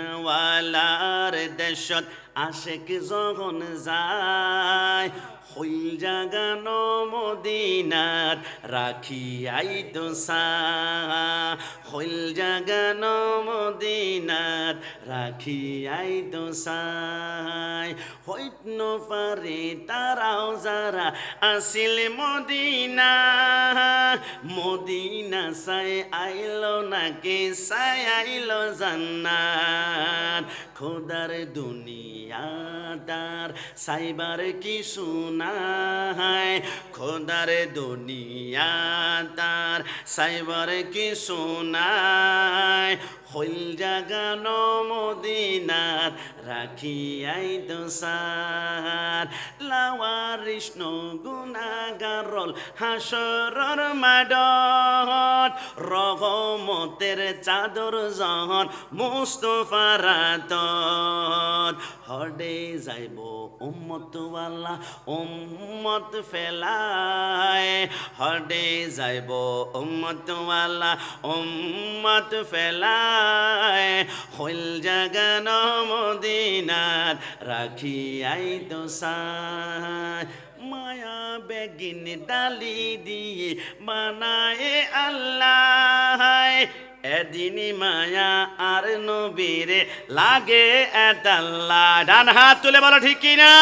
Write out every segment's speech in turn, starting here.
মদিনাওয়ালার দেশত আশেক যখন যায় হইল জাগানো মদিনার রাখি আইতো সা হইল জাগানো মদিনার রাখি আইতো সাই হইত পারে তারাও যারা আসিল মদিনা মদিনা সাই আইলো নাকি সাই আইলো জান্নাত খোদার দুনিয়াদার সাইবার কি শুনাই খোদার দুনিয়াদার সাইবার কি শুনাই হইল জাগানো মদিনার রাখি আইতো সার লাওয়ারিষ্ণ গুনাগারল হাসরর মাডত রহমতের চাদর জহর মুস্তফার রাতত হডে যাইব উম্মতওয়ালা উম্মত ফেলায় হডে যাইব উম্মতওয়ালা উম্মত ফেলায় হইল জাগানো মদিনার রাখি আইতো সাই মায়া বেগিন ডালি দিয়ে বানায় আল্লাহ এদিনই মায়া আর নবীরে লাগে এতাল্লা ডান হাত তুলে বলো ঠিক কিনা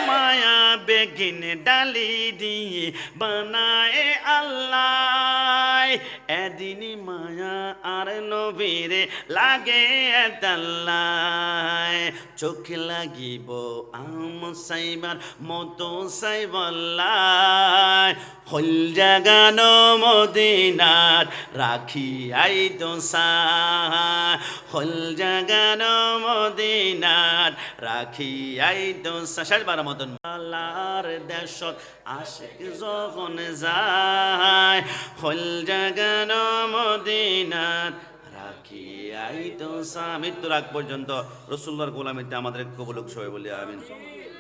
মায়া বেগিন ডালি দিয়ে বানায় আল্লাহ এদিনই মায়া আর নবীরে লাগে এতাল্লা চোখ লাগিব আম সাইবার মতো সাইবল্লাহ হইল জাগানো মদিনার রাখি আইতো সাই হইল জাগানো মদিনার রাখি আইতো সাই বার মতন আল্লাহর দেশত আশিক যখন যায় হইল জাগানো মদিনার রাখি আইতো সাই মৃত্যুর আগ পর্যন্ত রাসূলুল্লাহর গোলামিতে আমাদের কবুল সবাই বলি আমিন।